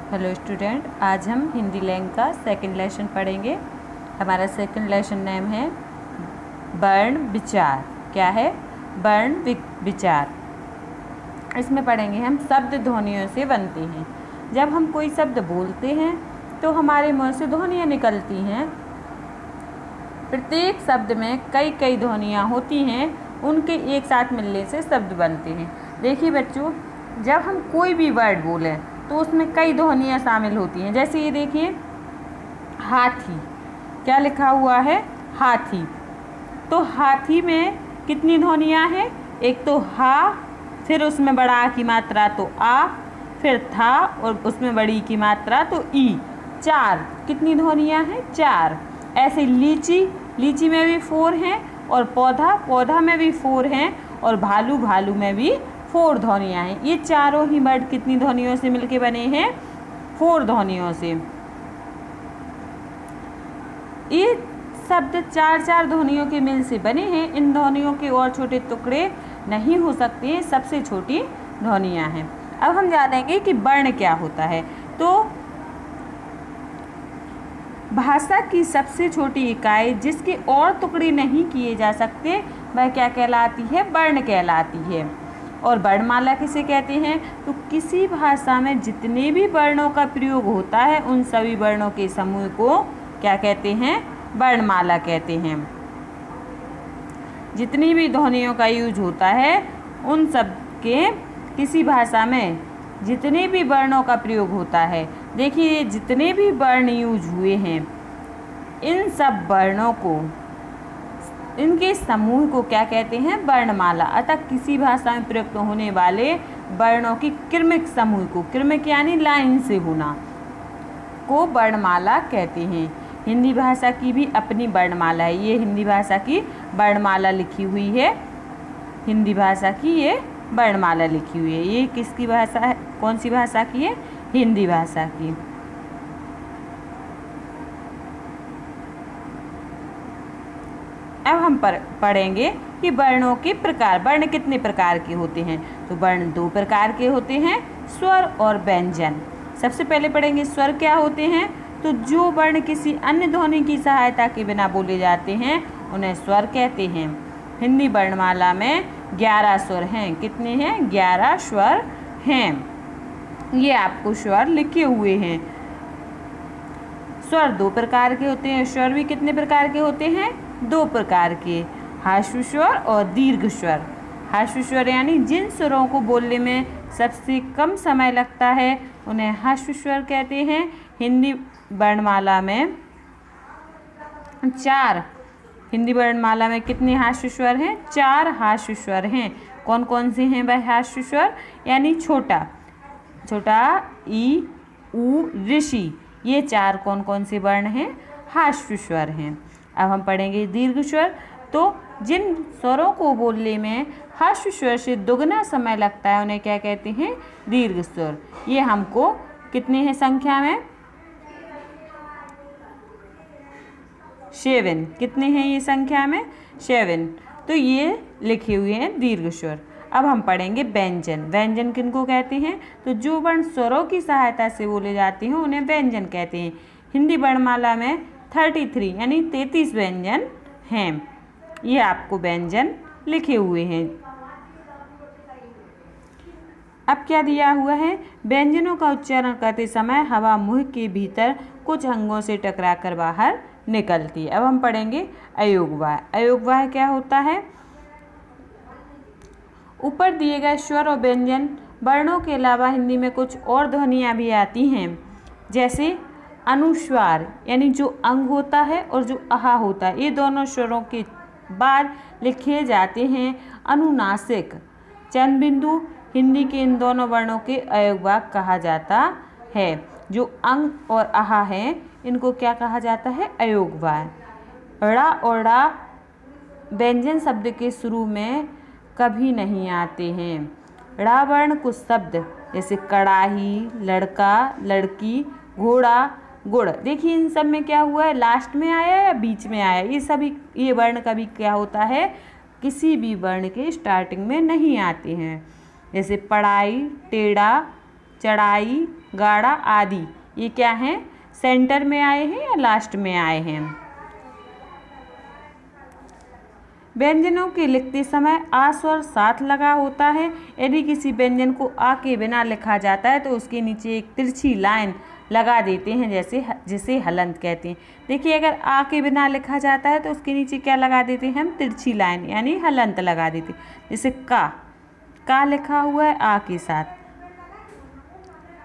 Hello student, आज हम Hindi Lang का सेकंड लेसन पढ़ेंगे। हमारा सेकंड लेसन नेम है वर्ण विचार। क्या है? वर्ण विचार। इसमें पढ़ेंगे हम शब्द ध्वनियों से बनते हैं। जब हम कोई शब्द बोलते हैं तो हमारे मुंह से ध्वनियाँ निकलती हैं। प्रत्येक शब्द में कई कई ध्वनियाँ होती हैं, उनके एक साथ मिलने से शब्द बनते हैं। देखिए बच्चों, जब हम कोई भी वर्ड बोलें तो उसमें कई ध्वनियाँ शामिल होती हैं। जैसे ये देखिए, हाथी। क्या लिखा हुआ है? हाथी। तो हाथी में कितनी ध्वनियाँ हैं? एक तो हा, फिर उसमें बड़ा आ की मात्रा तो आ, फिर था और उसमें बड़ी की मात्रा तो ई। 4 कितनी ध्वनियाँ हैं? 4। ऐसे लीची, लीची में भी 4 हैं, और पौधा, पौधा में भी 4 हैं, और भालू, भालू में भी 4 ध्वनियाँ हैं। ये चारों ही वर्ड कितनी ध्वनियों से मिलके बने हैं? 4 ध्वनियों से। ये शब्द 4-4 ध्वनियों के मिल से बने हैं। इन ध्वनियों के और छोटे टुकड़े नहीं हो सकते हैं, सबसे छोटी ध्वनियाँ हैं। अब हम जानेंगे कि वर्ण क्या होता है। तो भाषा की सबसे छोटी इकाई जिसके और टुकड़े नहीं किए जा सकते, वह क्या कहलाती है? वर्ण कहलाती है। और वर्णमाला किसे कहते हैं? तो किसी भाषा में जितने भी वर्णों का प्रयोग होता है, उन सभी वर्णों के समूह को क्या कहते हैं? वर्णमाला कहते हैं। जितनी भी ध्वनियों का यूज होता है, उन सब के किसी भाषा में जितने भी वर्णों का प्रयोग होता है, देखिए जितने भी वर्ण यूज हुए हैं, इन सब वर्णों को, इनके समूह को क्या कहते हैं? वर्णमाला। अतः किसी भाषा में प्रयुक्त होने वाले वर्णों की क्रमिक समूह को, क्रमिक यानी लाइन से होना, को वर्णमाला कहते हैं। हिंदी भाषा की भी अपनी वर्णमाला है। ये हिंदी भाषा की वर्णमाला लिखी हुई है। हिंदी भाषा की ये वर्णमाला लिखी हुई है। ये किसकी भाषा है? कौन सी भाषा की है? हिंदी भाषा की। अब हम पढ़ेंगे कि वर्णों के प्रकार। वर्ण कितने प्रकार के होते हैं? तो वर्ण 2 प्रकार के होते हैं, स्वर और व्यंजन। सबसे पहले पढ़ेंगे स्वर क्या होते हैं। तो जो वर्ण किसी अन्य ध्वनि की सहायता के बिना बोले जाते हैं, उन्हें स्वर कहते हैं। हिंदी वर्णमाला में 11 स्वर हैं। कितने हैं? 11 स्वर हैं। ये आपको स्वर लिखे हुए हैं। स्वर 2 प्रकार के होते हैं। स्वर भी कितने प्रकार के होते हैं? 2 प्रकार के, ह्रस्व स्वर और दीर्घ स्वर। ह्रस्व स्वर यानी जिन स्वरों को बोलने में सबसे कम समय लगता है, उन्हें ह्रस्व स्वर कहते हैं। हिंदी वर्णमाला में 4, हिंदी वर्णमाला में कितने ह्रस्व स्वर हैं? 4 ह्रस्व स्वर हैं। कौन कौन से हैं वह ह्रस्व स्वर? यानी छोटा, छोटा, ई, ऊ, ऋषि। ये 4 कौन कौन से वर्ण हैं? ह्रस्व स्वर हैं। अब हम पढ़ेंगे दीर्घ स्वर। तो जिन स्वरों को बोलने में ह्रस्व स्वर से दुगना समय लगता है, उन्हें क्या कहते हैं? दीर्घ स्वर। ये हमको कितने हैं संख्या में? 7। कितने हैं ये संख्या में? 7। तो ये लिखे हुए हैं दीर्घ स्वर। अब हम पढ़ेंगे व्यंजन। व्यंजन किनको कहते हैं? तो जो वर्ण स्वरों की सहायता से बोले जाते हैं, उन्हें व्यंजन कहते हैं। हिंदी वर्णमाला में 33 यानी 33 व्यंजन हैं। ये आपको व्यंजन लिखे हुए हैं। अब क्या दिया हुआ है? व्यंजनों का उच्चारण करते समय हवा मुंह के भीतर कुछ अंगों से टकराकर बाहर निकलती है। अब हम पढ़ेंगे अयोगवाय। अयोगवाय क्या होता है? ऊपर दिए गए स्वर और व्यंजन वर्णों के अलावा हिंदी में कुछ और ध्वनियाँ भी आती हैं, जैसे अनुस्वार यानी जो अंग होता है और जो आहा होता है, ये दोनों स्वरों के बाद लिखे जाते हैं। अनुनासिक, चंद बिंदु, हिंदी के इन दोनों वर्णों के अयोगवाय कहा जाता है। जो अंग और आहा हैं, इनको क्या कहा जाता है? अयोगवाय। ड़ा और ड़ा व्यंजन शब्द के शुरू में कभी नहीं आते हैं। ड़ा वर्ण कुछ शब्द जैसे कड़ाही, लड़का, लड़की, घोड़ा, गुड़, देखिए इन सब में क्या हुआ है? लास्ट में आया या बीच में आया? ये सभी, ये वर्ण कभी क्या होता है? किसी भी वर्ण के स्टार्टिंग में नहीं आते हैं। जैसे पढ़ाई, टेढ़ा, चढ़ाई, गाढ़ा आदि, ये क्या है, सेंटर में आए हैं या लास्ट में आए हैं। व्यंजनों के लिखते समय आ स्वर साथ लगा होता है। यदि किसी व्यंजन को आ के बिना लिखा जाता है तो उसके नीचे एक तिरछी लाइन लगा देते हैं, जिसे हलंत कहते हैं। देखिए, अगर आ के बिना लिखा जाता है तो उसके नीचे क्या लगा देते हैं हम, तिरछी लाइन यानी हलंत लगा देते हैं। जैसे का लिखा हुआ है आ के साथ,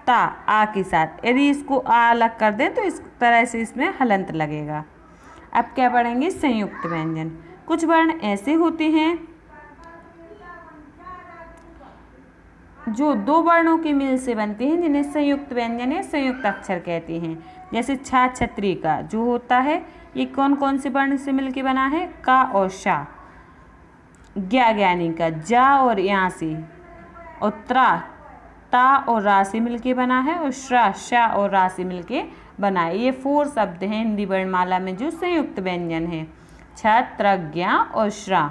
ता आ के साथ, यदि इसको आ अलग कर दें तो इस तरह से इसमें हलंत लगेगा। अब क्या पढ़ेंगे, संयुक्त व्यंजन। कुछ वर्ण ऐसे होते हैं जो दो वर्णों के मेल से बनते हैं, जिन्हें संयुक्त व्यंजन या संयुक्त अक्षर कहते हैं। जैसे छा, छतरी का जो होता है, ये कौन कौन से वर्ण से मिलके बना है, का और शा। ज्ञा, ज्ञानी का जा और या से, और त्रा, ता और रा से मिलके बना है, और श्रा, शा और रा से मिलके बना है। ये 4 शब्द हैं हिंदी वर्णमाला में जो संयुक्त व्यंजन है, छत्र, ज्ञा और श्रा।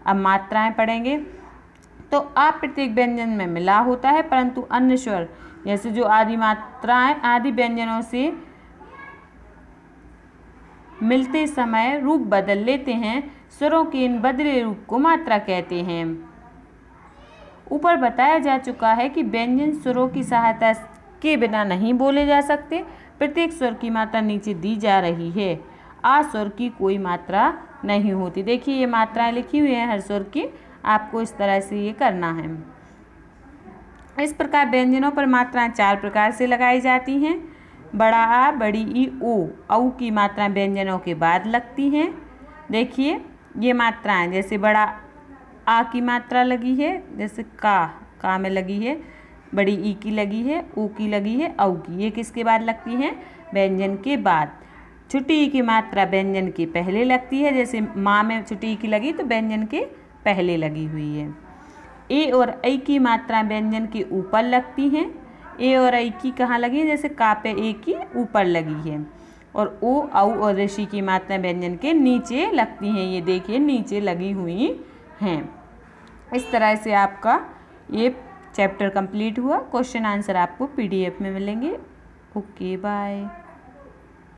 अब मात्राएं पढ़ेंगे। तो आ प्रत्येक व्यंजन में मिला होता है, परंतु अन्य स्वर जैसे जो आदि मात्राएं आदि व्यंजनों से मिलते समय रूप बदल लेते हैं। स्वरों के इन बदले रूप को मात्रा कहते हैं। ऊपर बताया जा चुका है कि व्यंजन स्वरों की सहायता के बिना नहीं बोले जा सकते। प्रत्येक स्वर की मात्रा नीचे दी जा रही है। आ स्वर की कोई मात्रा नहीं होती। देखिए, ये मात्राएं लिखी हुई हैं हर स्वर की, आपको इस तरह से ये करना है। इस प्रकार व्यंजनों पर मात्राएं 4 प्रकार से लगाई जाती हैं। बड़ा आ, बड़ी ई, ओ। औ की मात्राएं व्यंजनों के बाद लगती हैं। देखिए, ये मात्राएं जैसे बड़ा आ की मात्रा लगी है, जैसे का में लगी है, बड़ी ई की लगी है, ओ की लगी है, औ की, ये किसके बाद लगती हैं, व्यंजन के बाद। छोटी ई की मात्रा व्यंजन के पहले लगती है, जैसे माँ में छोटी ई की लगी तो व्यंजन के पहले लगी हुई है। ए और ऐ की मात्रा व्यंजन के ऊपर लगती हैं। ए और ऐ की कहाँ लगी है, जैसे का पे ए की ऊपर लगी है। और ओ, औ और ऋषि की मात्रा व्यंजन के नीचे लगती हैं। ये देखिए, नीचे लगी हुई हैं। इस तरह से आपका ये चैप्टर कंप्लीट हुआ। क्वेश्चन आंसर आपको PDF में मिलेंगे। Okay, bye.